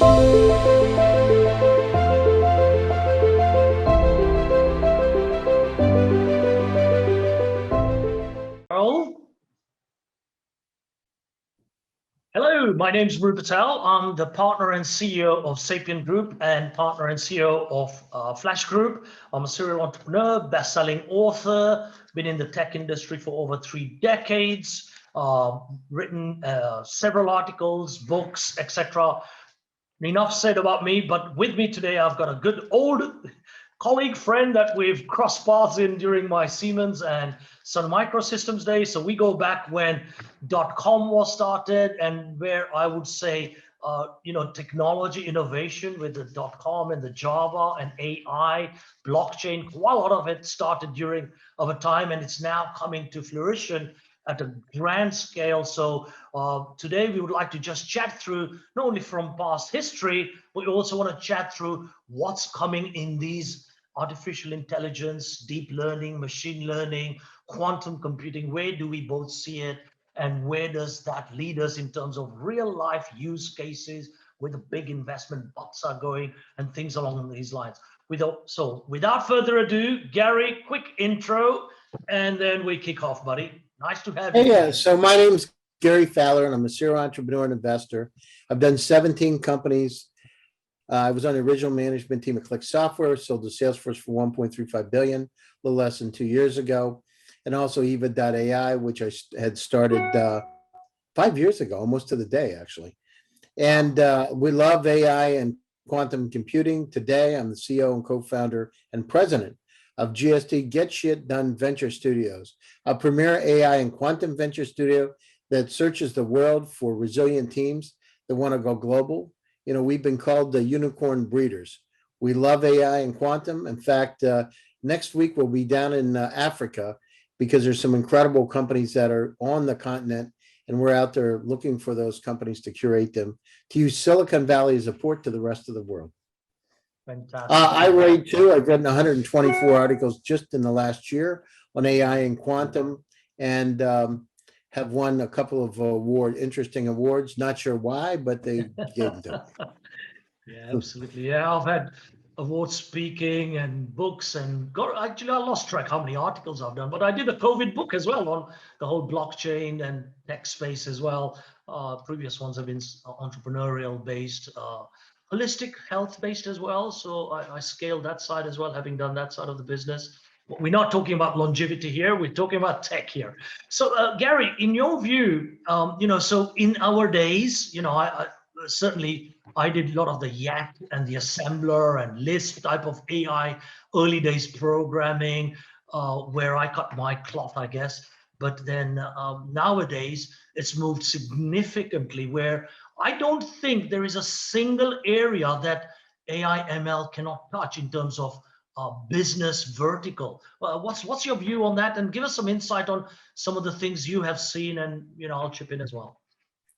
Hello, my name is Patel. I'm the partner and CEO of Sapient Group and partner and CEO of Flash Group. I'm a serial entrepreneur, best-selling author, been in the tech industry for over 3 decades, written several articles, books, etc. Enough said about me, but with me today, I've got a good old colleague, friend that we've crossed paths in during my Siemens and Sun Microsystems days. So we go back when .com was started and where I would say, technology innovation with the .com and the Java and AI, blockchain, quite a lot of it started during our time, and it's now coming to fruition at a grand scale. So today we would like to just chat through, not only from past history, but we also want to chat through what's coming in these artificial intelligence, deep learning, machine learning, quantum computing. Where do we both see it? And where does that lead us in terms of real life use cases where the big investment bucks are going and things along these lines. So without further ado, Gary, quick intro, and then we kick off, buddy. Nice to have you. Yeah, so my name's Gary Fowler, and I'm a serial entrepreneur and investor. I've done 17 companies. I was on the original management team at Click Software, sold to Salesforce for $1.35 billion, a little less than 2 years ago. And also Eva.ai, which I had started 5 years ago, almost to the day, actually. And we love AI and quantum computing. Today, I'm the CEO and co-founder and president of GST Get Shit Done Venture Studios, a premier AI and quantum venture studio that searches the world for resilient teams that want to go global. You know, we've been called the unicorn breeders. We love AI and quantum. In fact, next week we'll be down in Africa because there's some incredible companies that are on the continent, and we're out there looking for those companies to curate them, to use Silicon Valley as a port to the rest of the world. Fantastic. I read too. I've written 124 articles just in the last year on AI and quantum, and have won a couple of interesting awards. Not sure why, but they gave them. Yeah, absolutely. Yeah, I've had awards speaking and books, and actually I lost track how many articles I've done, but I did a COVID book as well on the whole blockchain and tech space as well. Previous ones have been entrepreneurial based, holistic health based as well. So I scaled that side as well, having done that side of the business. But we're not talking about longevity here. We're talking about tech here. So Gary, in your view, so in our days, I certainly I did a lot of the YAC and the assembler and Lisp type of AI early days programming, where I cut my cloth, I guess. But then nowadays it's moved significantly, where I don't think there is a single area that AI ML cannot touch in terms of business vertical. What's your view on that? And give us some insight on some of the things you have seen, and I'll chip in as well.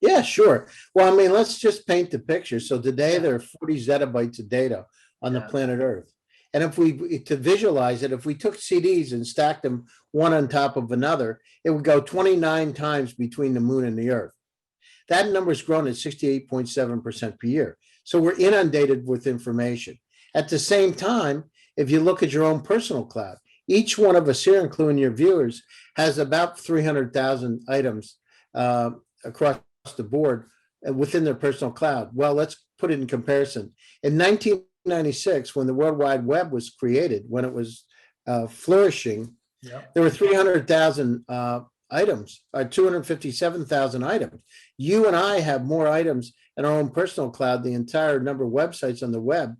Yeah, sure. Well, I mean, let's just paint the picture. So today there are 40 zettabytes of data on the planet Earth. And to visualize it, if we took CDs and stacked them one on top of another, it would go 29 times between the moon and the Earth. That number has grown at 68.7% per year. So we're inundated with information. At the same time, if you look at your own personal cloud, each one of us here, including your viewers, has about 300,000 items across the board within their personal cloud. Well, let's put it in comparison. In 1996, when the World Wide Web was created, when it was flourishing, there were 300,000 items, 257,000 items. You and I have more items in our own personal cloud, the entire number of websites on the web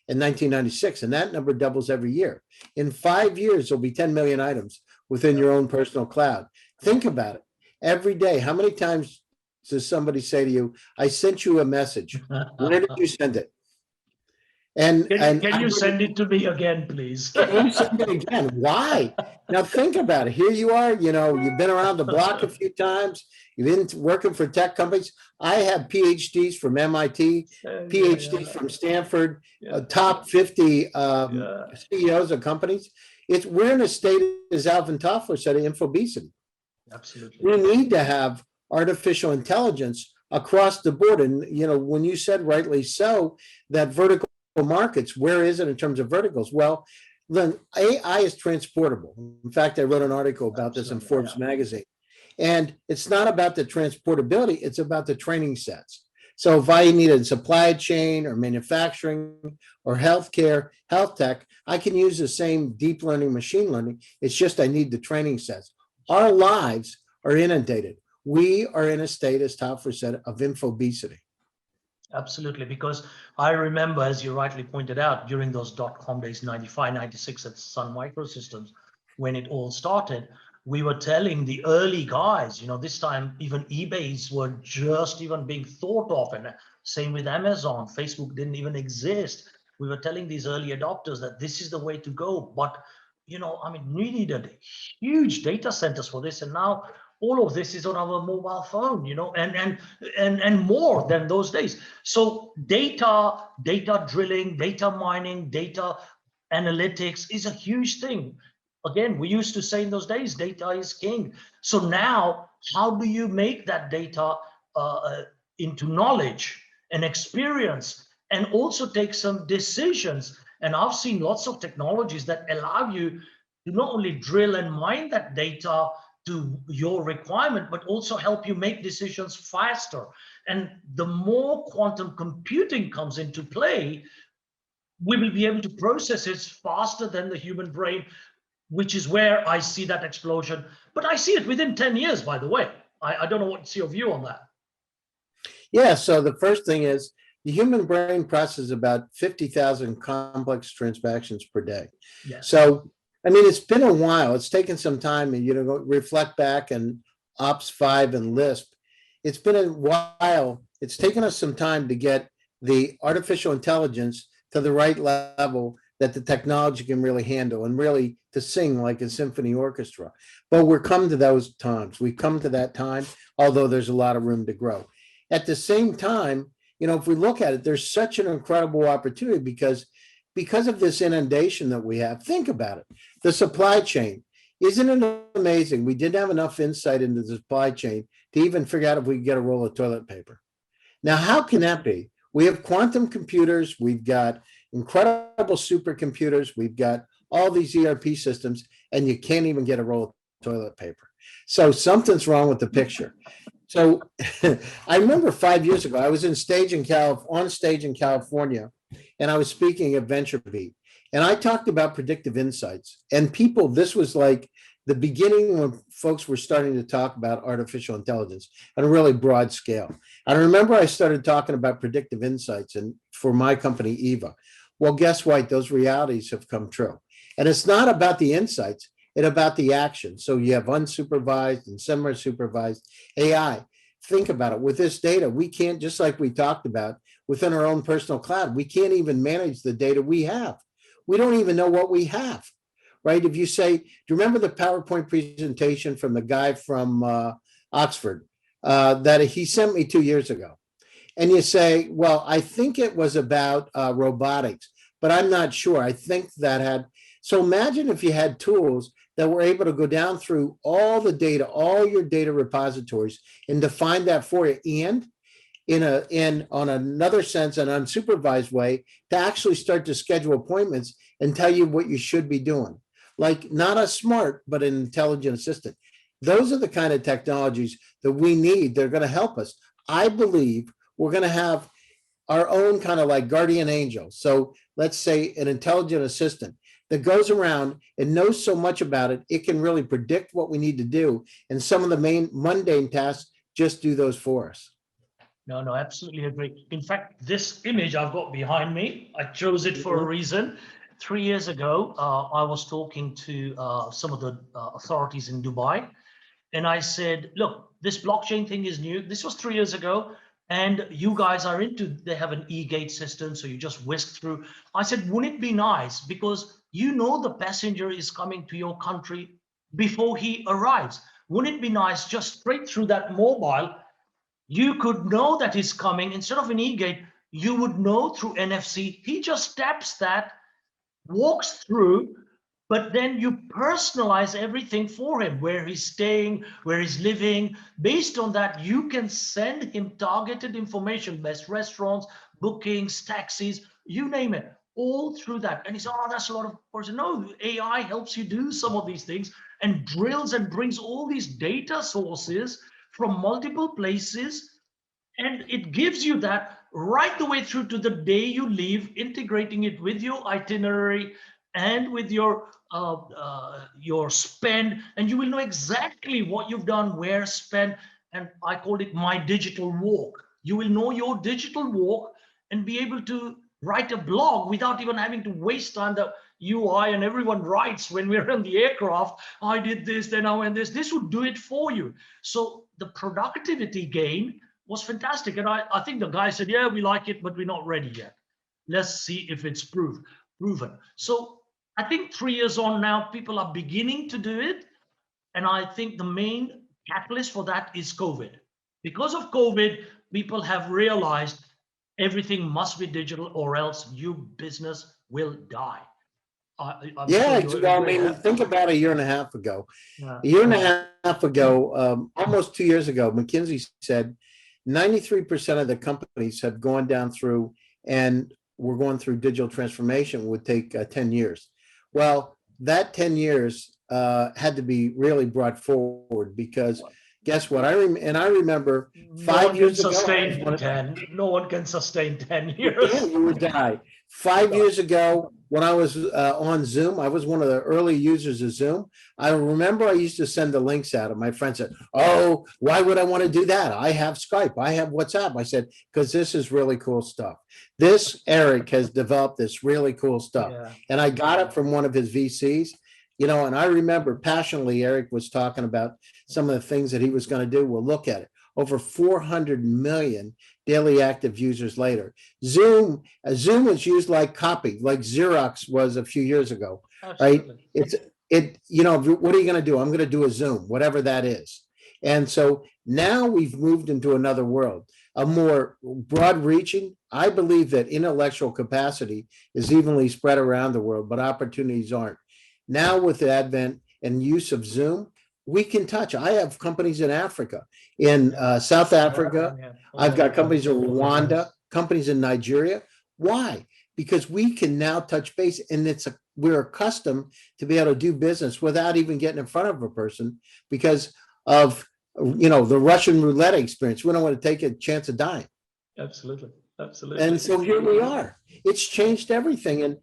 in 1996, and that number doubles every year. In 5 years, there'll be 10 million items within your own personal cloud. Think about it. Every day, how many times does somebody say to you, I sent you a message? Where did you send it? And can you send it to me again, please? Can you send it again? Why? Now think about it. Here you are, you've been around the block a few times. You've been working for tech companies. I have PhDs from MIT, PhDs from Stanford, top 50 CEOs of companies. We're in a state, as Alvin Toffler said, of info-obesity. Absolutely. We need to have artificial intelligence across the board. And, when you said rightly so, that vertical markets, where is it in terms of verticals? Well, then AI is transportable. In fact, I wrote an article about this in Forbes magazine. And it's not about the transportability, it's about the training sets. So if I need a supply chain or manufacturing or healthcare, health tech, I can use the same deep learning, machine learning. It's just I need the training sets. Our lives are inundated. We are in a state, as Topher said, of info-obesity. Absolutely, because I remember, as you rightly pointed out, during those dot-com days, 95, 96 at Sun Microsystems, when it all started, we were telling the early guys, this time even eBays were just even being thought of, and same with Amazon. Facebook didn't even exist. We were telling these early adopters that this is the way to go. But, we needed huge data centers for this. And now all of this is on our mobile phone, and more than those days. So data drilling, data mining, data analytics is a huge thing. Again, we used to say in those days, data is king. So now, how do you make that data into knowledge and experience, and also take some decisions? And I've seen lots of technologies that allow you to not only drill and mine that data to your requirement, but also help you make decisions faster. And the more quantum computing comes into play, we will be able to process it faster than the human brain, which is where I see that explosion. But I see it within 10 years, by the way. I don't know what's your view on that. Yeah, so the first thing is the human brain processes about 50,000 complex transactions per day. Yes. So, it's been a while. It's taken some time, and reflect back and Ops 5 and Lisp. It's been a while. It's taken us some time to get the artificial intelligence to the right level that the technology can really handle, and really to sing like a symphony orchestra. But we're come to those times. We've come to that time, although there's a lot of room to grow. At the same time, if we look at it, there's such an incredible opportunity because of this inundation that we have. Think about it. The supply chain. Isn't it amazing? We didn't have enough insight into the supply chain to even figure out if we could get a roll of toilet paper. Now, how can that be? We have quantum computers. We've got incredible supercomputers. We've got all these ERP systems, and you can't even get a roll of toilet paper. So something's wrong with the picture. So I remember 5 years ago, I was on stage in California, and I was speaking at VentureBeat, and I talked about predictive insights. And people, this was like the beginning when folks were starting to talk about artificial intelligence on a really broad scale. And I remember I started talking about predictive insights and for my company, Eva. Well, guess what? Those realities have come true. And it's not about the insights, it's about the action. So you have unsupervised and semi-supervised AI. Think about it. With this data, we can't, just like we talked about, within our own personal cloud, we can't even manage the data we have. We don't even know what we have, right? If you say, do you remember the PowerPoint presentation from the guy from Oxford that he sent me 2 years ago? And you say, well, I think it was about robotics, but I'm not sure. I think that had, so imagine if you had tools that were able to go down through all the data, all your data repositories, and define that for you, and on another sense, an unsupervised way, to actually start to schedule appointments and tell you what you should be doing. Like not a smart, but an intelligent assistant. Those are the kind of technologies that we need. They're going to help us. I believe we're going to have our own kind of like guardian angel. So let's say an intelligent assistant that goes around and knows so much about it, it can really predict what we need to do. And some of the main mundane tasks, just do those for us. No, absolutely agree. In fact, this image I've got behind me, I chose it for a reason. 3 years ago, I was talking to some of the authorities in Dubai, and I said, look, this blockchain thing is new. This was 3 years ago, and you guys are they have an e-gate system, so you just whisk through. I said, wouldn't it be nice, because the passenger is coming to your country before he arrives. Wouldn't it be nice, just straight through that mobile, you could know that he's coming. Instead of an e-gate, you would know through NFC. He just taps that, walks through, but then you personalize everything for him, where he's staying, where he's living. Based on that, you can send him targeted information, best restaurants, bookings, taxis, you name it, all through that. And he said, oh, that's a lot of person. No, AI helps you do some of these things and drills and brings all these data sources from multiple places, and it gives you that right the way through to the day you leave, integrating it with your itinerary and with your spend, and you will know exactly what you've done, where spent. And I called it my digital walk. You will know your digital walk and be able to write a blog without even having to waste time. The UI and everyone writes when we're in the aircraft, I did this, then I went this would do it for you. So the productivity gain was fantastic. And I think the guy said, yeah, we like it, but we're not ready yet. Let's see if it's proven. So I think 3 years on now, people are beginning to do it. And I think the main catalyst for that is COVID. Because of COVID, people have realized everything must be digital or else your business will die. I'm Yeah, sure you well, I agree. mean, think about a year and a half ago. Yeah. A year and a half ago, almost 2 years ago, McKinsey said 93% of the companies have gone down through and we're going through digital transformation would take 10 years. Well, that 10 years had to be really brought forward because guess what? I remember No 5 one can years ago, I was sustain 10. No one can sustain 10 you can't, years. you would die. 5 years ago, when I was on Zoom, I was one of the early users of Zoom. I remember I used to send the links out, and my friend said, oh, why would I want to do that? I have Skype, I have WhatsApp. I said, because this is really cool stuff. This Eric has developed this really cool stuff. Yeah. And I got it from one of his VCs, and I remember passionately Eric was talking about some of the things that he was going to do. Well, look at it. Over 400 million daily active users later. Zoom is used like copy, like Xerox was a few years ago, right? Absolutely. What are you going to do? I'm going to do a Zoom, whatever that is. And so now we've moved into another world, a more broad reaching. I believe that intellectual capacity is evenly spread around the world, but opportunities aren't. Now with the advent and use of Zoom, we can touch. I have companies in Africa, in South Africa. I've got companies in Rwanda, companies in Nigeria. Why? Because we can now touch base, and we're accustomed to be able to do business without even getting in front of a person because of the Russian roulette experience. We don't want to take a chance of dying. Absolutely. Absolutely. And so here we are. It's changed everything, and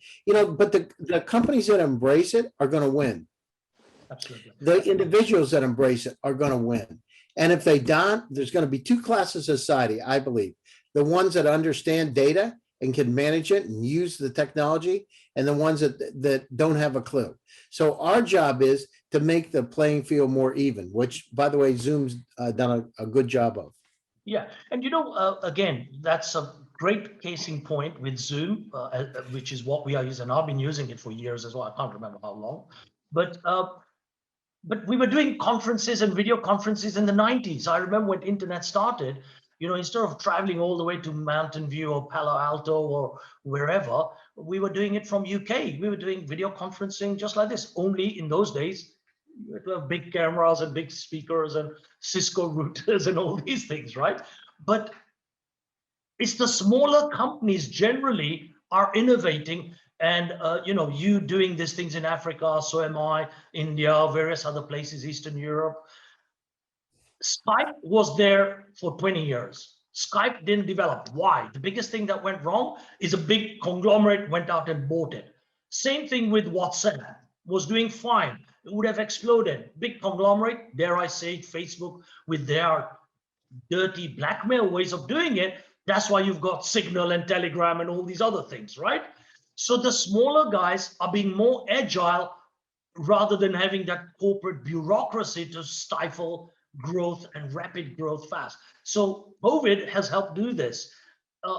but the companies that embrace it are going to win. Absolutely. The individuals that embrace it are going to win. And if they don't, there's going to be two classes of society, I believe. The ones that understand data and can manage it and use the technology, and the ones that don't have a clue. So our job is to make the playing field more even, which, by the way, Zoom's done a good job of. Yeah. And again, that's a great case in point with Zoom, which is what we are using. I've been using it for years as well. I can't remember how long. But we were doing conferences and video conferences in the 90s. I remember when internet started, instead of traveling all the way to Mountain View or Palo Alto or wherever, we were doing it from UK. We were doing video conferencing just like this. Only in those days, you had to have big cameras and big speakers and Cisco routers and all these things, right? But it's the smaller companies generally are innovating, and you doing these things in Africa, so am I, India, various other places, Eastern Europe. Skype was there for 20 years. Skype didn't develop. Why? The biggest thing that went wrong is a big conglomerate went out and bought it. Same thing with WhatsApp, was doing fine. It would have exploded. Big conglomerate, dare I say, Facebook, with their dirty blackmail ways of doing it. That's why you've got Signal and Telegram and all these other things, right? So the smaller guys are being more agile rather than having that corporate bureaucracy to stifle growth and rapid growth fast. So COVID has helped do this.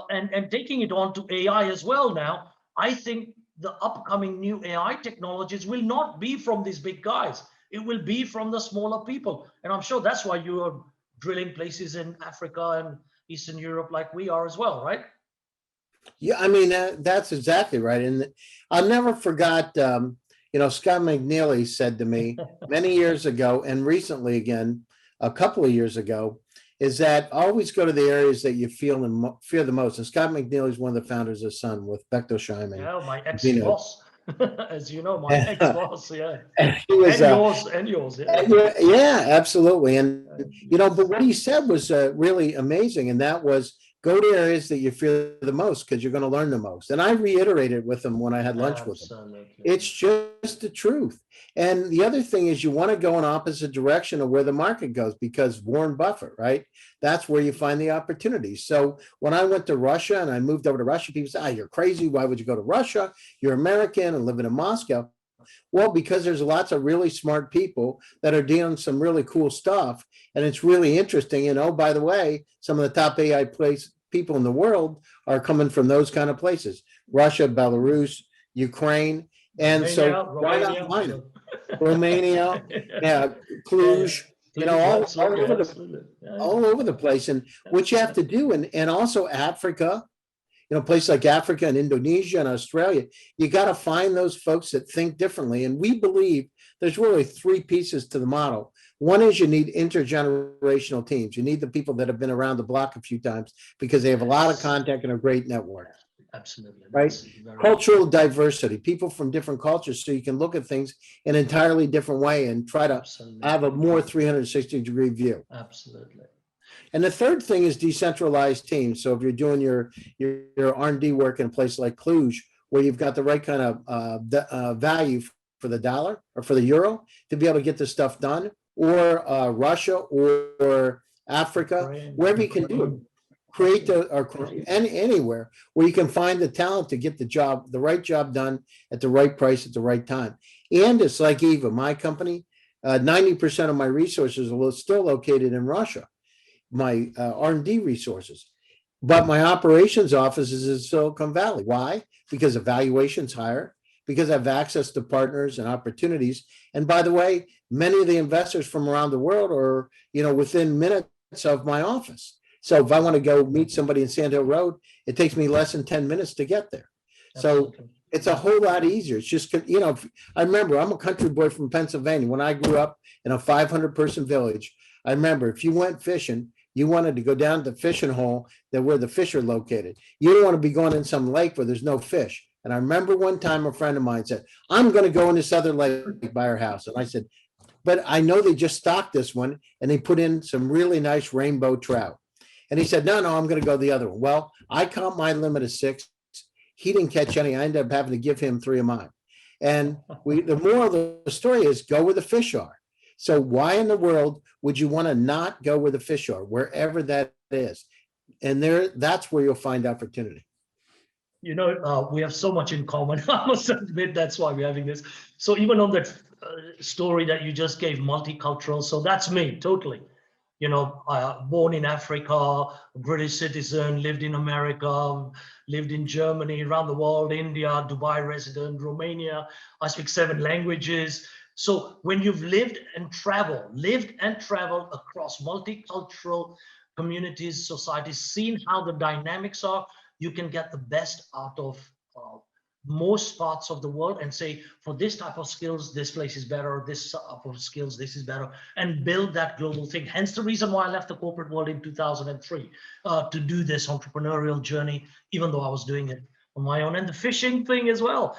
And taking it on to AI as well now, I think the upcoming new AI technologies will not be from these big guys. It will be from the smaller people. And I'm sure that's why you are drilling places in Africa and Eastern Europe like we are as well, right? Yeah, I mean, that's exactly right. And I never forgot, Scott McNeely said to me many years ago, and recently again, a couple of years ago, is that always go to the areas that you fear the most. And Scott McNeely is one of the founders of Sun with Bechtolsheim and Yeah, my Vino. ex-boss, as you know, my ex-boss, yeah. And he was, And yours, yeah. yeah, absolutely. And, Yes. but what he said was really amazing. And that was go to areas that you fear the most because you're going to learn the most. And I reiterated with him when I had lunch with him. Absolutely. It's just the truth. And the other thing is you want to go in opposite direction of where the market goes because Warren Buffett, right? That's where you find the opportunities. So when I went to Russia and I moved over to Russia, people say, you're crazy. Why would you go to Russia? You're American and living in Moscow. Well, because there's lots of really smart people that are doing some really cool stuff. And it's really interesting. And oh, by the way, some of the top AI people in the world are coming from those kind of places, Russia, Belarus, Ukraine. And so why not find them? Romania, yeah, Cluj, all over the place. And what you have to do, and also Africa, places like Africa and Indonesia and Australia, you got to find those folks that think differently. And we believe there's really three pieces to the model. One is you need intergenerational teams. You need the people that have been around the block a few times because they have a lot of contact and a great network. Absolutely. Right? Cultural diversity, people from different cultures, so you can look at things in an entirely different way and try to have a more 360-degree view. Absolutely. And the third thing is decentralized teams. So if you're doing your R&D work in a place like Cluj, where you've got the right kind of value for the dollar or for the euro to be able to get this stuff done, or Russia or Africa, wherever you can do it, create anywhere where you can find the talent to get the right job done at the right price at the right time. And it's like Eva, my company, 90% of my resources are still located in Russia. My R&D resources, but my operations office is in Silicon Valley. Why? Because the valuation's higher, because I have access to partners and opportunities. And by the way, many of the investors from around the world are, within minutes of my office. So if I want to go meet somebody in Sand Hill Road, it takes me less than 10 minutes to get there. Absolutely. So it's a whole lot easier. It's just, I remember I'm a country boy from Pennsylvania. When I grew up in a 500-person village, I remember if you went fishing, you wanted to go down to the fishing hole where the fish are located. You don't want to be going in some lake where there's no fish. And I remember one time a friend of mine said, I'm going to go in this other lake by our house. And I said, but I know they just stocked this one and they put in some really nice rainbow trout. And he said, no, I'm going to go the other one. Well, I caught my limit of 6. He didn't catch any. I ended up having to give him 3 of mine. And the moral of the story is go where the fish are. So why in the world would you want to not go where the fish are, wherever that is? And that's where you'll find opportunity. We have so much in common. I must admit, that's why we're having this. So even on that story that you just gave, multicultural, so that's me, totally. Born in Africa, British citizen, lived in America, lived in Germany, around the world, India, Dubai resident, Romania. I speak 7 languages. So when you've lived and traveled across multicultural communities, societies, seen how the dynamics are, you can get the best out of most parts of the world and say, for this type of skills, this place is better, this type of skills, this is better, and build that global thing. Hence the reason why I left the corporate world in 2003 to do this entrepreneurial journey, even though I was doing it on my own. And the fishing thing as well,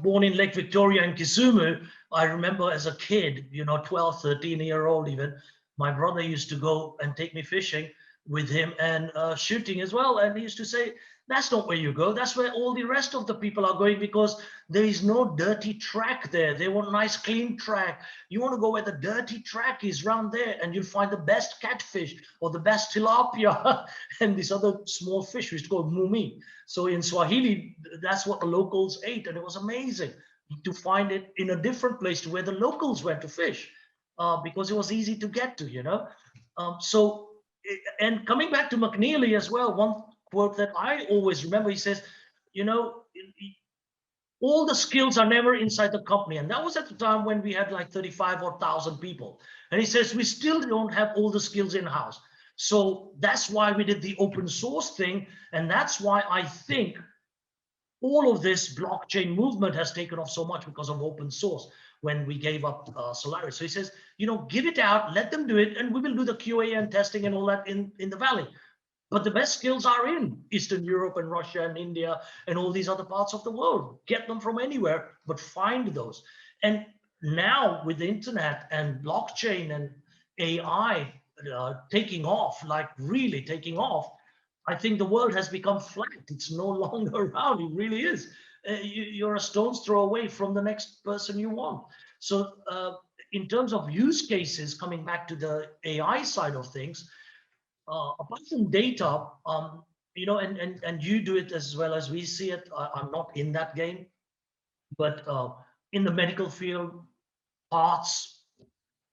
born in Lake Victoria in Kisumu, I remember as a kid, 12, 13-year-old even, my brother used to go and take me fishing with him and shooting as well. And he used to say, that's not where you go. That's where all the rest of the people are going, because there is no dirty track there. They want nice, clean track. You want to go where the dirty track is, around there, and you'll find the best catfish or the best tilapia and this other small fish, which is called mumi. So in Swahili, that's what the locals ate. And it was amazing to find it in a different place to where the locals went to fish, because it was easy to get to, and coming back to McNeely as well, one quote that I always remember, he says, all the skills are never inside the company. And that was at the time when we had like 35 or 1,000 people. And he says, we still don't have all the skills in-house. So that's why we did the open source thing. And that's why I think all of this blockchain movement has taken off so much because of open source when we gave up Solaris. So he says, give it out, let them do it, and we will do the QA and testing and all that in the valley. But the best skills are in Eastern Europe and Russia and India and all these other parts of the world. Get them from anywhere, but find those. And now with the internet and blockchain and AI taking off, like really taking off, I think the world has become flat. It's no longer round. It really is. You're a stone's throw away from the next person you want. So in terms of use cases, coming back to the AI side of things, apart from data, and you do it as well as we see it. I'm not in that game, but in the medical field, parts,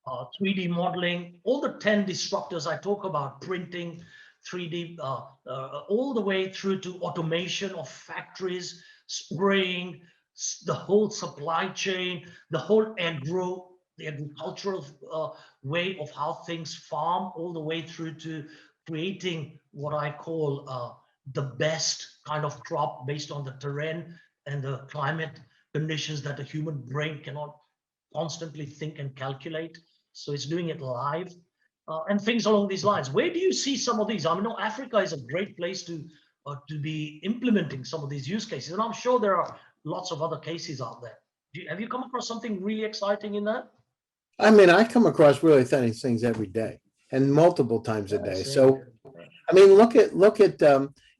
3D modeling, all the 10 disruptors I talk about, printing, 3D, all the way through to automation of factories, spraying, the whole supply chain, the whole the agricultural way of how things farm, all the way through to creating what I call the best kind of crop based on the terrain and the climate conditions that the human brain cannot constantly think and calculate. So it's doing it live and things along these lines. Where do you see some of these? I mean, Africa is a great place to be implementing some of these use cases, and I'm sure there are lots of other cases out there. Have you come across something really exciting in that? I mean, I come across really funny things every day and multiple times a Yeah, day. same So, here. I mean, look at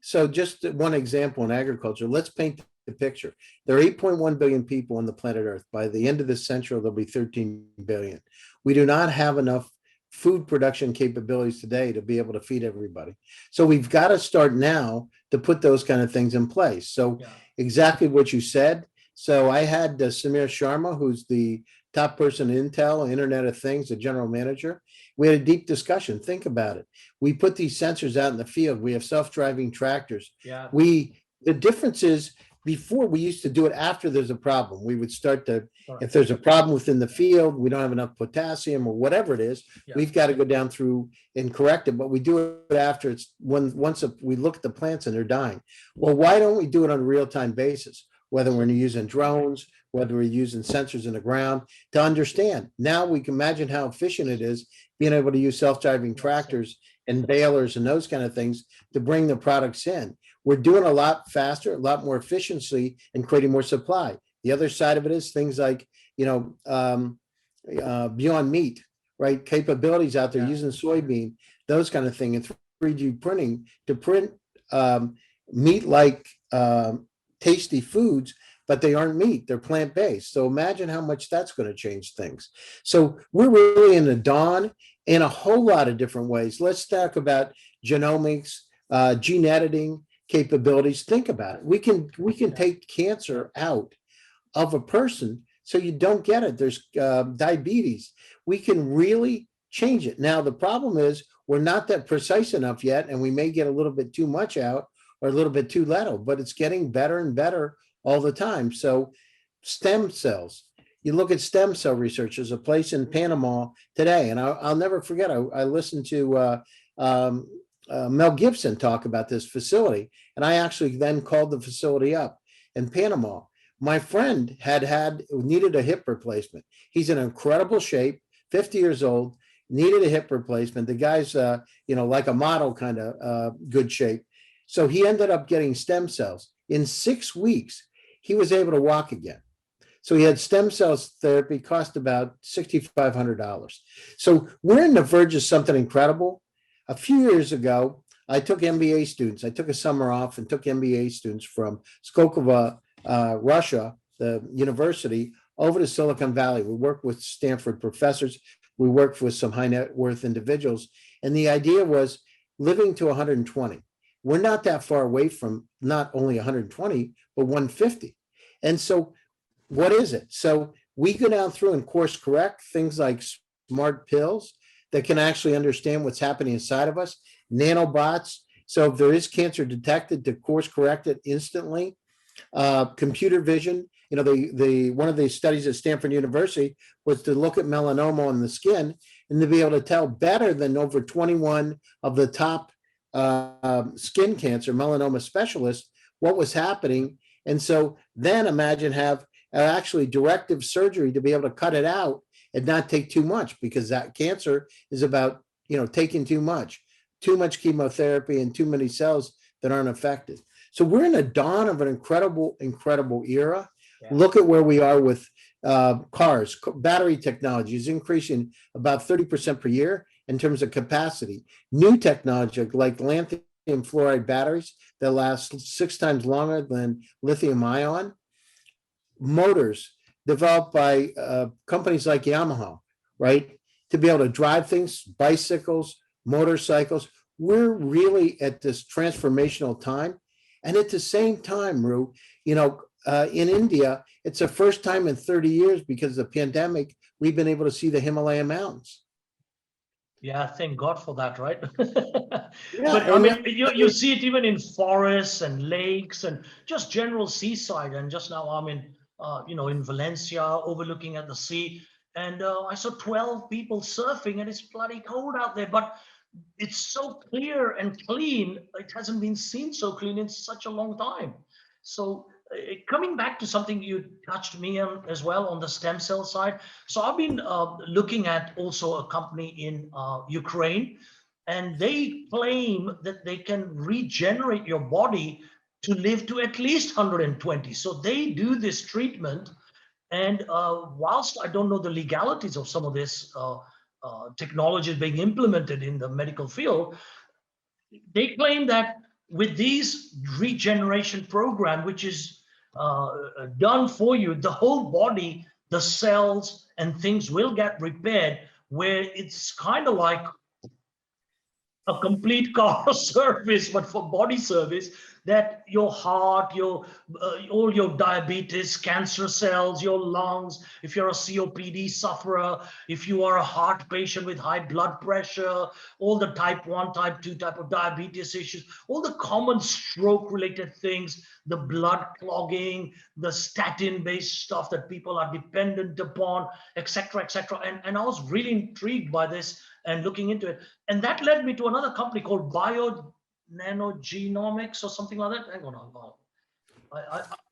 so just one example in agriculture. Let's paint the picture. There are 8.1 billion people on the planet Earth. By the end of this century, there'll be 13 billion. We do not have enough food production capabilities today to be able to feed everybody. So we've got to start now to put those kind of things in place. So Yeah. exactly what you said. So I had Samir Sharma, who's the top person in Intel, Internet of Things, the general manager. We had a deep discussion. Think about it. We put these sensors out in the field. We have self-driving tractors. Yeah. The difference is before we used to do it after there's a problem. We would start to, Correct. if there's a problem within the field, we don't have enough potassium or whatever it is, Yeah. we've got to go down through and correct it. But we do it after it's once we look at the plants and they're dying. Well, why don't we do it on a real-time basis? Whether we're using drones, whether we're using sensors in the ground to understand. Now we can imagine how efficient it is being able to use self-driving tractors and balers and those kind of things to bring the products in. We're doing a lot faster, a lot more efficiency and creating more supply. The other side of it is things like, Beyond Meat, right? Capabilities out there using soybean, those kind of things, and 3D printing to print meat-like tasty foods, but they aren't meat, they're plant-based. So imagine how much that's going to change things. So we're really in the dawn in a whole lot of different ways. Let's talk about genomics, gene editing capabilities. Think about it. We can take cancer out of a person so you don't get it. There's diabetes. We can really change it. Now, the problem is we're not that precise enough yet, and we may get a little bit too much out or a little bit too little, but it's getting better and better all the time. So stem cells, you look at stem cell research. There's a place in Panama today, and I'll never forget, I listened to Mel Gibson talk about this facility, and I actually then called the facility up in Panama. My friend needed a hip replacement. He's in incredible shape, 50 years old, needed a hip replacement. The guy's, like a model kind of good shape. So he ended up getting stem cells. In 6 weeks, he was able to walk again. So he had stem cells therapy, cost about $6,500. So we're in the verge of something incredible. A few years ago, I took MBA students. I took a summer off and took MBA students from Skokova, Russia, the university, over to Silicon Valley. We worked with Stanford professors. We worked with some high net worth individuals. And the idea was living to 120. We're not that far away from not only 120, but 150. And so what is it? So we go down through and course correct things like smart pills that can actually understand what's happening inside of us, nanobots. So if there is cancer detected, to course correct it instantly. Computer vision. One of the studies at Stanford University was to look at melanoma on the skin and to be able to tell better than over 21 of the top skin cancer melanoma specialists what was happening And so then imagine have actually directive surgery to be able to cut it out and not take too much, because that cancer is about, taking too much chemotherapy and too many cells that aren't affected. So we're in the dawn of an incredible, incredible era. Yeah. Look at where we are with cars. Battery technology is increasing about 30% per year in terms of capacity. New technology like lithium fluoride batteries that last 6 times longer than lithium ion. Motors developed by companies like Yamaha, right? To be able to drive things, bicycles, motorcycles. We're really at this transformational time. And at the same time, Ru, in India, it's the first time in 30 years because of the pandemic, we've been able to see the Himalaya mountains. Yeah, thank God for that, right? Yeah, But I mean, you see it even in forests and lakes and just general seaside. And just now I'm in Valencia, overlooking at the sea, and I saw 12 people surfing, and it's bloody cold out there, but it's so clear and clean. It hasn't been seen so clean in such a long time. So coming back to something you touched me on as well on the stem cell side. So I've been looking at also a company in Ukraine, and they claim that they can regenerate your body to live to at least 120. So they do this treatment. And whilst I don't know the legalities of some of this technology being implemented in the medical field, they claim that with these regeneration program, which is done for you, the whole body, the cells and things will get repaired, where it's kind of like a complete car service, but for body service, that your heart, all your diabetes, cancer cells, your lungs, if you're a COPD sufferer, if you are a heart patient with high blood pressure, all the type 1, type 2 type of diabetes issues, all the common stroke related things, the blood clogging, the statin based stuff that people are dependent upon, etc., etc. And I was really intrigued by this and looking into it. And that led me to another company called Nanogenomics or something like that. Hang on.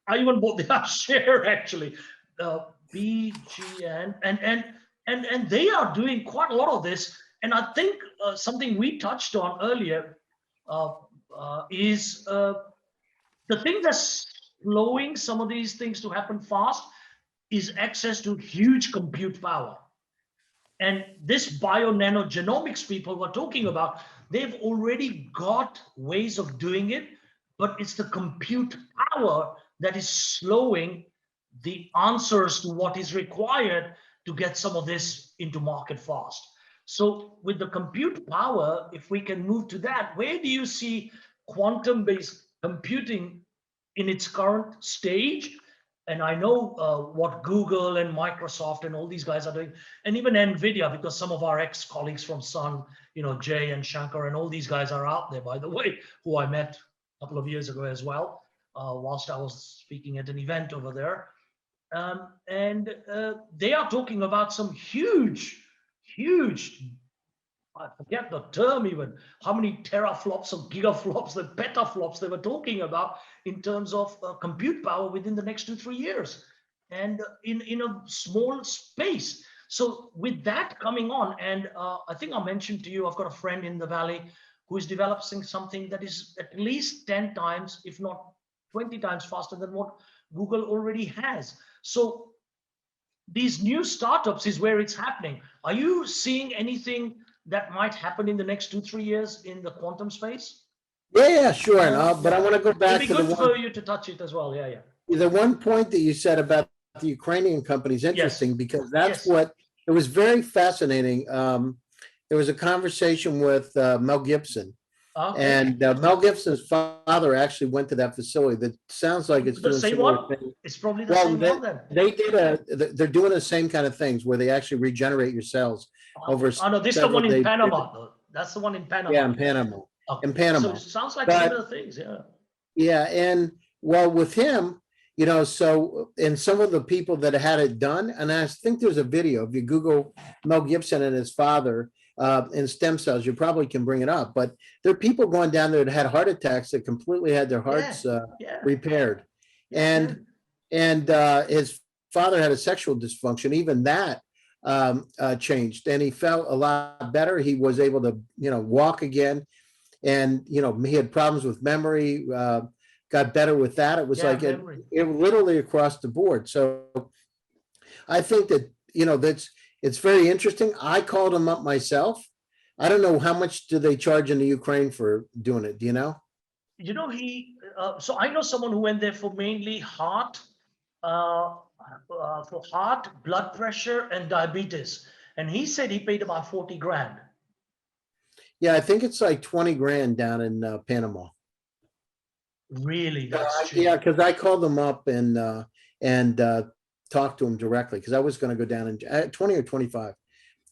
I even bought the share actually. BGN. And they are doing quite a lot of this. And I think something we touched on earlier is the thing that's slowing some of these things to happen fast is access to huge compute power. And this bio-nanogenomics people were talking about, they've already got ways of doing it, but it's the compute power that is slowing the answers to what is required to get some of this into market fast. So with the compute power, if we can move to that, where do you see quantum-based computing in its current stage? And I know what Google and Microsoft and all these guys are doing, and even NVIDIA, because some of our ex-colleagues from Sun, Jay and Shankar and all these guys are out there, by the way, who I met a couple of years ago as well, whilst I was speaking at an event over there. And they are talking about some huge, I forget the term even, how many teraflops or gigaflops, the petaflops they were talking about in terms of compute power within the next 2-3 years, and in a small space. So with that coming on, and I think I mentioned to you, I've got a friend in the Valley who is developing something that is at least 10 times, if not 20 times faster than what Google already has. So these new startups is where it's happening. Are you seeing anything that might happen in the next 2-3 years in the quantum space? Yeah, sure. But I want to go back to the good for you to touch it as well. Yeah. The one point that you said about the Ukrainian company is interesting, because that's what it was very fascinating. There was a conversation with Mel Gibson. Okay. And Mel Gibson's father actually went to that facility. That sounds like it's doing same one. It's probably the same one then. They're doing the same kind of things where they actually regenerate your cells over. Oh no, this is the one in Panama though. That's the one in Panama. Yeah, in Panama. Okay. In Panama. So it sounds like similar things, yeah. Yeah, and well, with him, so and some of the people that had it done, and I think there's a video. If you Google Mel Gibson and his father and stem cells, you probably can bring it up. But there are people going down there that had heart attacks that completely had their hearts repaired. and his father had a sexual dysfunction. Even that changed, and he felt a lot better. He was able to, walk again, and he had problems with memory. Got better with that. It was like it literally across the board. So I think that it's very interesting. I called him up myself. I don't know how much do they charge in the Ukraine for doing it. Do you know? So I know someone who went there for mainly heart, blood pressure, and diabetes, and he said he paid about 40 grand. Yeah, I think it's like 20 grand down in Panama. Really, that's cheap. Yeah, because I called them up and talked to him directly, because I was going to go down in 20 or 25,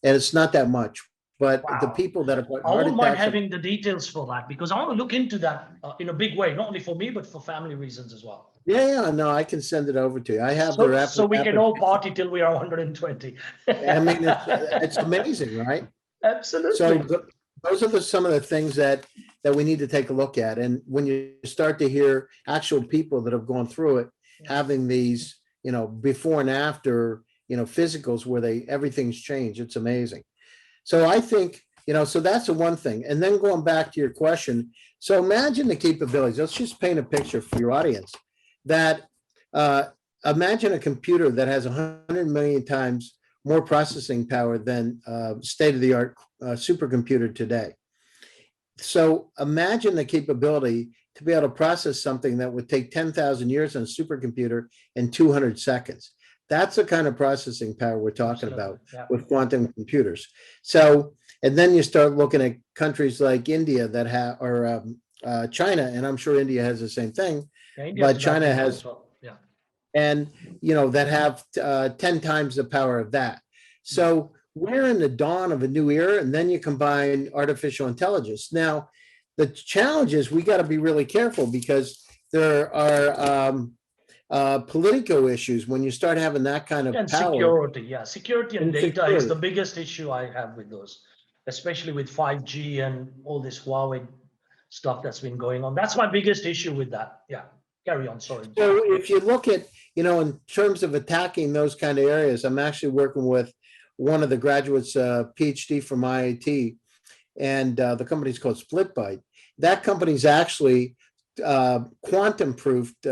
and it's not that much. But the people that have got I heart wouldn't mind attacks, having the details for that, because I want to look into that in a big way, not only for me, but for family reasons as well. yeah, no, I can send it over to you. I have So we can all party till we are 120. I mean, it's amazing, right? Absolutely. So those are some of the things that we need to take a look at. And when you start to hear actual people that have gone through it, having these, before and after, physicals where everything's changed, it's amazing. So I think, so that's the one thing. And then going back to your question, so imagine the capabilities. Let's just paint a picture for your audience that imagine a computer that has 100 million times more processing power than state-of-the-art supercomputer today. So imagine the capability to be able to process something that would take 10,000 years on a supercomputer in 200 seconds. That's the kind of processing power we're talking about with quantum computers. So, and then you start looking at countries like India that have, or China, and I'm sure India has the same thing, but China has, and that have 10 times the power of that. So we're in the dawn of a new era, and then you combine artificial intelligence. Now, the challenge is we got to be really careful, because there are political issues when you start having that kind of power. Security and data is the biggest issue I have with those, especially with 5G and all this Huawei stuff that's been going on. That's my biggest issue with that. Yeah, carry on, sorry. So if you look at, in terms of attacking those kind of areas, I'm actually working with one of the graduates, PhD from IIT, and the company's called SplitByte. That company's actually quantum proofed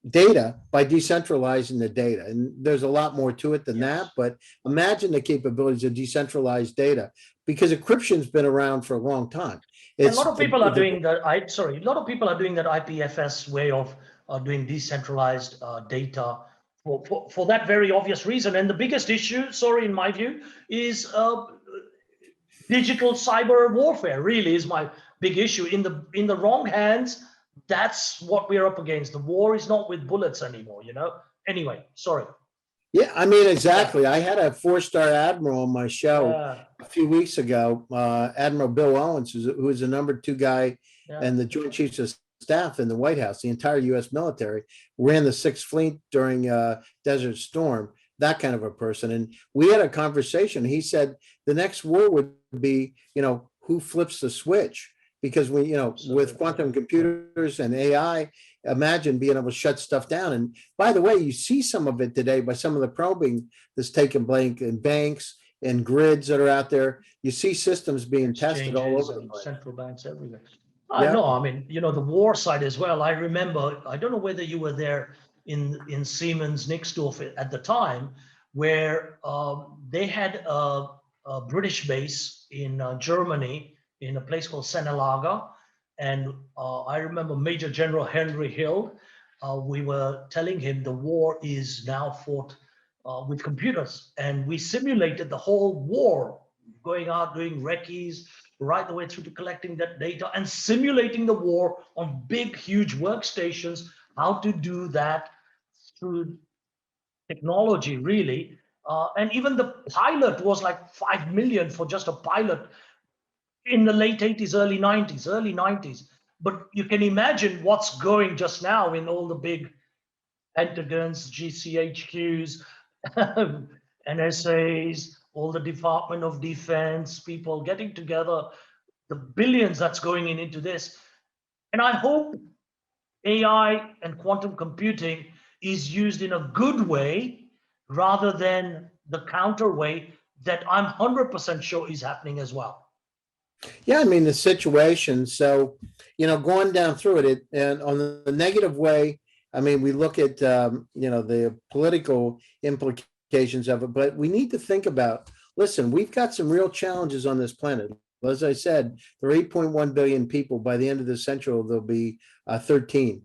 data by decentralizing the data. And there's a lot more to it than that, but imagine the capabilities of decentralized data, because encryption's been around for a long time. A lot of people are doing that. A lot of people are doing that IPFS way of doing decentralized data for that very obvious reason. And the biggest issue, in my view, is digital cyber warfare. Really, is my big issue. In the wrong hands, that's what we're up against. The war is not with bullets anymore. Anyway, sorry. Yeah, I mean, exactly. I had a 4-star admiral on my show a few weeks ago, Admiral Bill Owens, who is the #2 guy and the Joint Chiefs of Staff in the White House. The entire U.S. military ran the 6th Fleet during Desert Storm, that kind of a person. And we had a conversation. He said the next war would be, who flips the switch? Because with quantum computers and AI, imagine being able to shut stuff down. And by the way, you see some of it today by some of the probing that's taking place in banks and grids that are out there. You see systems being tested all over the place. Central banks everywhere. No, I mean, the war side as well. I remember, I don't know whether you were there in Siemens Nixdorf at the time, where they had a British base in Germany in a place called Senelaga. And I remember Major General Henry Hill, we were telling him the war is now fought with computers. And we simulated the whole war, going out, doing recce's, right the way through to collecting that data and simulating the war on big, huge workstations, how to do that through technology, really. And even the pilot was like 5 million for just a pilot in the late 80s, early 90s. But you can imagine what's going just now in all the big Pentagons, GCHQs, NSAs, all the Department of Defense, people getting together, the billions that's going into this. And I hope AI and quantum computing is used in a good way rather than the counter way that I'm 100% sure is happening as well. Yeah, I mean the situation. So, going down through it, and on the negative way, I mean, we look at the political implications of it, but we need to think about. Listen, we've got some real challenges on this planet. As I said, there are 8.1 billion people. By the end of the century, there'll be 13.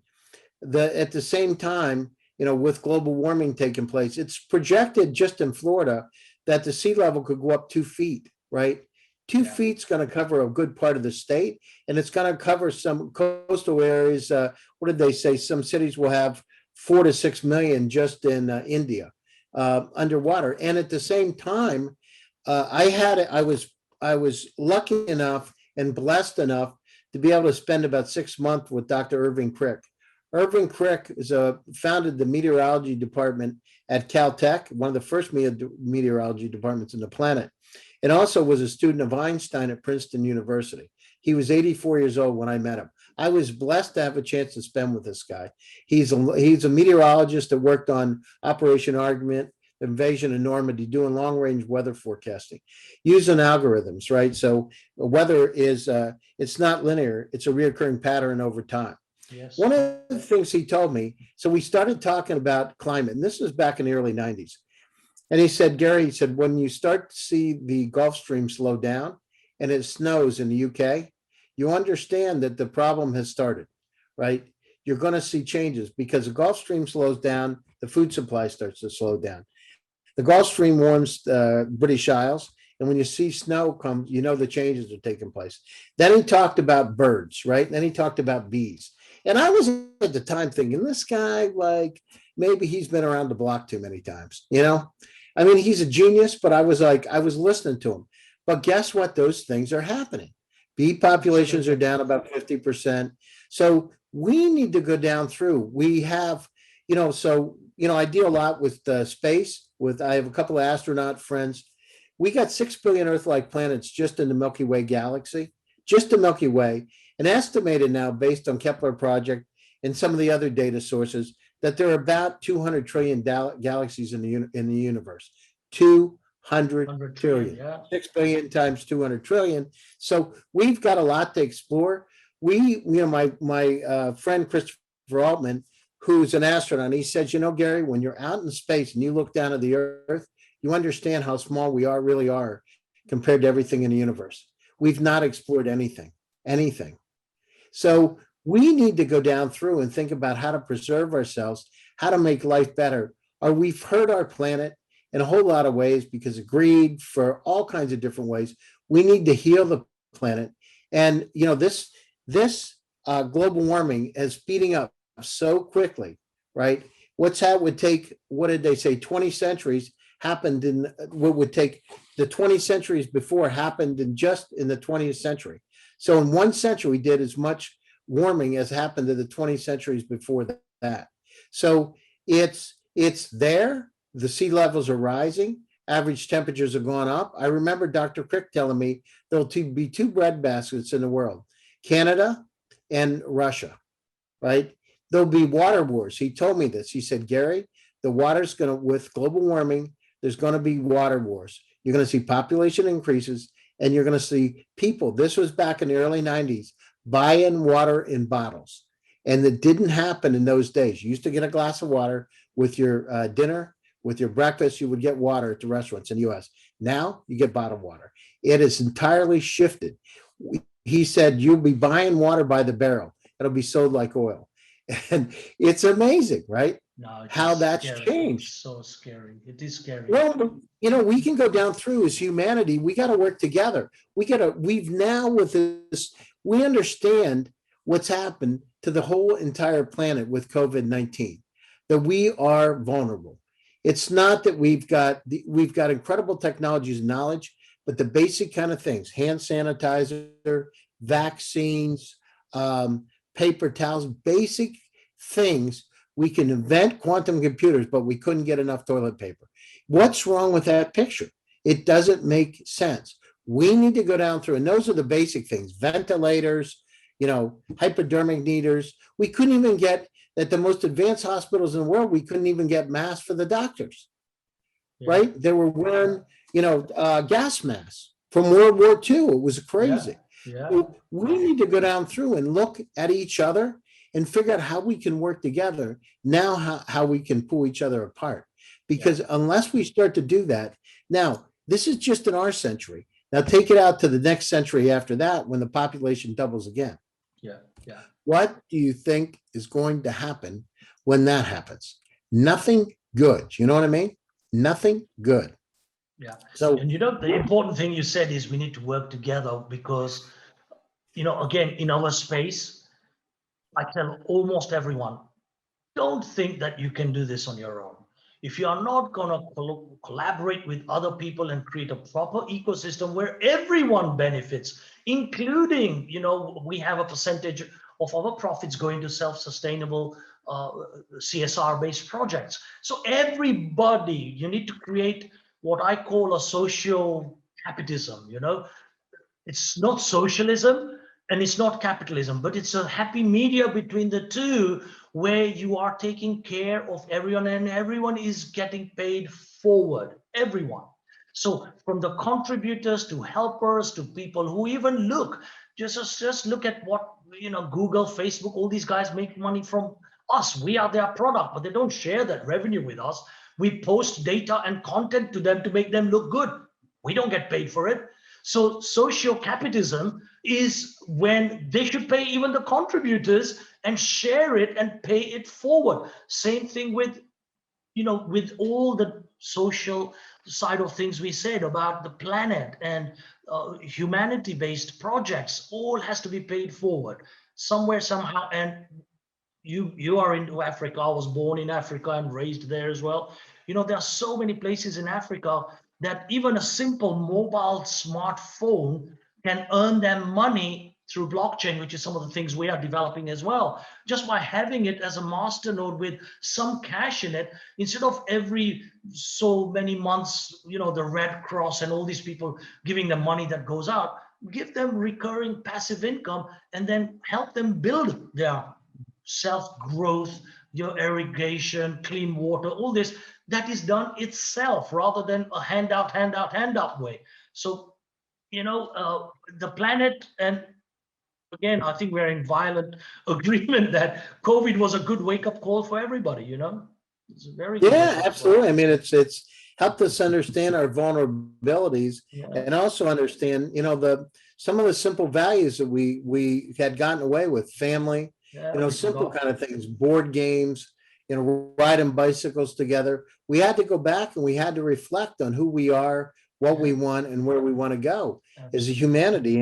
At the same time, with global warming taking place, it's projected just in Florida that the sea level could go up 2 feet, right? Two Yeah. feet's going to cover a good part of the state, and it's going to cover some coastal areas. What did they say? Some cities will have 4 to 6 million just in India underwater. And at the same time, I was lucky enough and blessed enough to be able to spend about 6 months with Dr. Irving Crick. Irving Crick founded the meteorology department at Caltech, one of the first meteorology departments in the planet, and also was a student of Einstein at Princeton University. He was 84 years old when I met him. I was blessed to have a chance to spend with this guy. He's a meteorologist that worked on Operation Argument, Invasion of Normandy, doing long-range weather forecasting, using algorithms, right? So weather is, it's not linear. It's a reoccurring pattern over time. Yes. One of the things he told me, so we started talking about climate, and this was back in the early 90s. And he said, Gary, he said, when you start to see the Gulf Stream slow down and it snows in the UK, you understand that the problem has started, right? You're going to see changes because the Gulf Stream slows down, the food supply starts to slow down. The Gulf Stream warms British Isles, and when you see snow come, you know the changes are taking place. Then he talked about birds, right? And then he talked about bees. And I was at the time thinking, this guy, like, maybe he's been around the block too many times, I mean, he's a genius, but I was listening to him. But guess what? Those things are happening. Bee populations are down about 50%. So we need to go down through. We have, I deal a lot with space. I have a couple of astronaut friends. We got 6 billion Earth-like planets just in the Milky Way galaxy, just the Milky Way, and estimated now based on Kepler project and some of the other data sources that there are about 200 trillion galaxies in the universe. 200 trillion. Yeah. 6 billion times 200 trillion. So we've got a lot to explore. My friend Christopher Altman, who's an astronaut, he says, Gary, when you're out in space and you look down at the Earth, you understand how small we really are compared to everything in the universe. We've not explored anything. So we need to go down through and think about how to preserve ourselves, how to make life better. We've hurt our planet in a whole lot of ways because of greed, for all kinds of different ways. We need to heal the planet. And, this global warming is speeding up so quickly, right? What did they say, 20 centuries happened in, what would take the 20 centuries before happened in the 20th century. So in 1 century, we did as much warming as happened in the 20 centuries before that. So it's there. The sea levels are rising. Average temperatures have gone up. I remember Dr. Crick telling me there'll be 2 bread baskets in the world, Canada and Russia, right? There'll be water wars. He told me this. He said, Gary, with global warming, there's going to be water wars. You're going to see population increases, and you're going to see people. This was back in the early 90s, buying water in bottles. And it didn't happen in those days. You used to get a glass of water with your dinner, with your breakfast. You would get water at the restaurants in the US. Now you get bottled water. It is entirely shifted. He said, you'll be buying water by the barrel. It'll be sold like oil. And it's amazing, right? No, how that's scary. changed. It's so scary. It is scary. Well, we can go down through as humanity. We got to work together. We've now with this, we understand what's happened to the whole entire planet with COVID-19, that we are vulnerable. It's not that we've got incredible technologies and knowledge, but the basic kind of things, hand sanitizer, vaccines, paper towels, basic things. We can invent quantum computers, but we couldn't get enough toilet paper. What's wrong with that picture? It doesn't make sense. We need to go down through, and those are the basic things, ventilators, hypodermic needles. We couldn't even get at the most advanced hospitals in the world. We couldn't even get masks for the doctors, right? They were wearing, gas masks from World War II. It was crazy. So we need to go down through and look at each other and figure out how we can work together now, how we can pull each other apart. Because unless we start to do that, now, this is just in our century. Now take it out to the next century after that when the population doubles again. What do you think is going to happen when that happens? Nothing good. You know what I mean? Nothing good. So, and the important thing you said is we need to work together because, again, in our space, I tell almost everyone, don't think that you can do this on your own. If you are not going to collaborate with other people and create a proper ecosystem where everyone benefits, including, we have a percentage of our profits going to self-sustainable CSR-based projects. So everybody, you need to create what I call a socio-capitalism. It's not socialism and it's not capitalism, but it's a happy media between the two where you are taking care of everyone and everyone is getting paid forward, everyone. So from the contributors to helpers to people who even look, just look at what, Google, Facebook, all these guys make money from us. We are their product, but they don't share that revenue with us. We post data and content to them to make them look good. We don't get paid for it. So socio-capitalism is when they should pay even the contributors and share it and pay it forward. Same thing with, with all the social side of things we said about the planet and humanity-based projects, all has to be paid forward somewhere, somehow. And you are into Africa. I was born in Africa and raised there as well. There are so many places in Africa that even a simple mobile smartphone can earn them money through blockchain, which is some of the things we are developing as well. Just by having it as a master node with some cash in it, instead of every so many months, the Red Cross and all these people giving them money that goes out, give them recurring passive income and then help them build their self-growth, your irrigation, clean water, all this that is done itself rather than a handout way. So, the planet, and again, I think we're in violent agreement that COVID was a good wake-up call for everybody, It's a very good absolutely. I mean, it's helped us understand our vulnerabilities and also understand, some of the simple values that we had gotten away with, family, simple kind of things, board games, riding bicycles together. We had to go back and we had to reflect on who we are, what we want, and where we want to go as a humanity.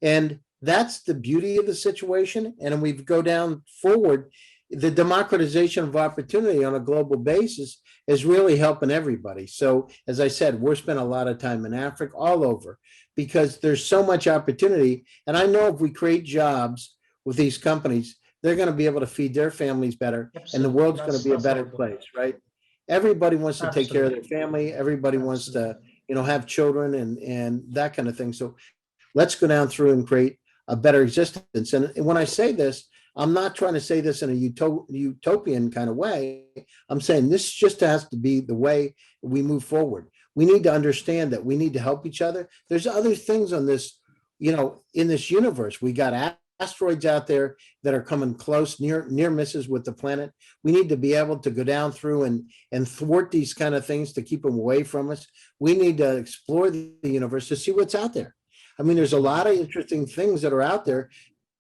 And that's the beauty of the situation. And we go down forward, the democratization of opportunity on a global basis is really helping everybody. So as I said, we're spending a lot of time in Africa, all over, because there's so much opportunity. And I know if we create jobs with these companies, they're going to be able to feed their families better. Absolutely. And the world's going to be a better place, right? Everybody wants to take care of their family. Everybody wants to, have children and that kind of thing. So let's go down through and create a better existence. And when I say this, I'm not trying to say this in a utopian kind of way. I'm saying this just has to be the way we move forward. We need to understand that we need to help each other. There's other things on this, in this universe. We got asteroids out there that are coming close, near misses with the planet. We need to be able to go down through and thwart these kind of things to keep them away from us. We need to explore the universe to see what's out there. I mean, there's a lot of interesting things that are out there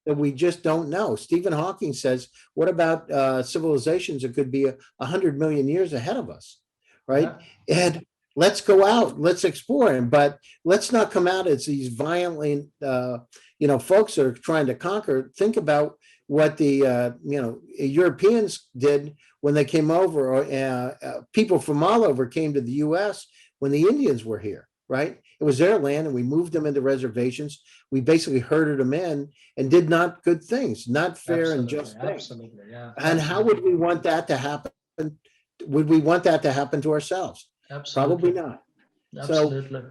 that we just don't know. Stephen Hawking says, what about civilizations that could be 100 million years ahead of us, right? Yeah. And let's go out, let's explore them, but let's not come out as these violently, folks that are trying to conquer. Think about what the, Europeans did when they came over, or people from all over came to the US when the Indians were here, right? It was their land and we moved them into reservations. We basically herded them in and did not good things, not fair and just things. Yeah. And how would we want that to happen? Would we want that to happen to ourselves? Probably not. Absolutely.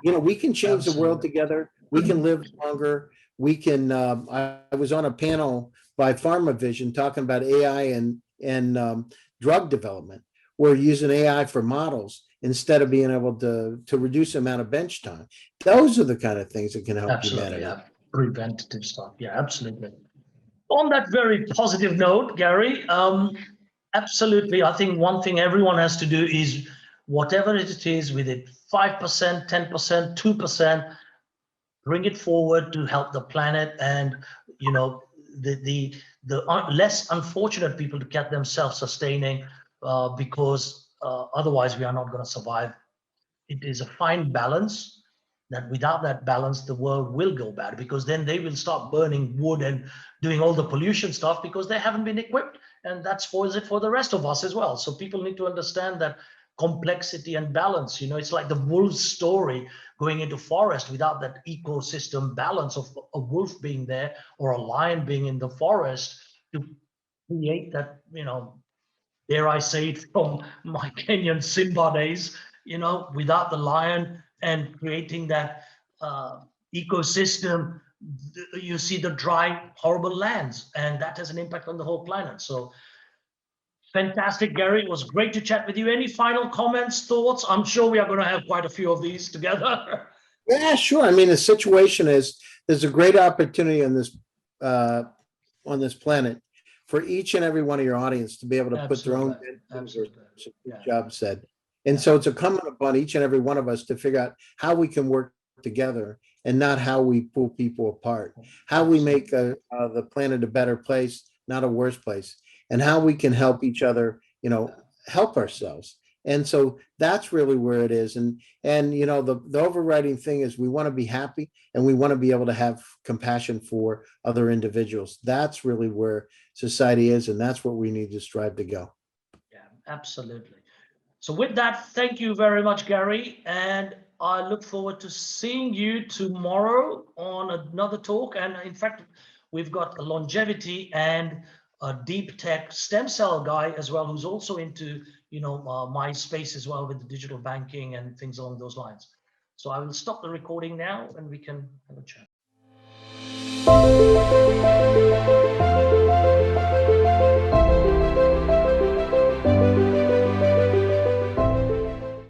So, we can change the world together. We can live longer. we can, I was on a panel by PharmaVision talking about AI and drug development. We're using AI for models instead of being able to reduce the amount of bench time. Those are the kind of things that can help Absolutely, humanity. yeah. Preventative stuff. Yeah, absolutely. On that very positive note, Gary, absolutely. I think one thing everyone has to do is whatever it is, with it 5%, 10%, 2%, bring it forward to help the planet and, you know, the less unfortunate people to get themselves sustaining, because otherwise we are not going to survive. It is a fine balance, that without that balance, the world will go bad, because then they will start burning wood and doing all the pollution stuff because they haven't been equipped. And that spoils it for the rest of us as well. So people need to understand that complexity and balance. You know, it's like the wolf's story going into forest without that ecosystem balance of a wolf being there or a lion being in the forest to create that, you know, dare I say it, from my Kenyan Simba days, you know, without the lion and creating that ecosystem, you see the dry, horrible lands, and that has an impact on the whole planet. So fantastic, Gary. It was great to chat with you. Any final comments, thoughts? I'm sure we are going to have quite a few of these together. Yeah, sure. I mean, the situation is there's a great opportunity on this planet for each and every one of your audience to be able to put their own job said. And so it's incumbent upon each and every one of us to figure out how we can work together and not how we pull people apart, how we make the planet a better place, not a worse place, and how we can help each other, you know, help ourselves. And so that's really where it is. And you know, the overriding thing is we want to be happy and we want to be able to have compassion for other individuals. That's really where society is, and that's what we need to strive to go. Yeah, absolutely. So with that, thank you very much, Gary. And I look forward to seeing you tomorrow on another talk. And in fact, we've got a longevity and a deep tech stem cell guy as well, who's also into, you know, my space as well with the digital banking and things along those lines. So I will stop the recording now and we can have a chat.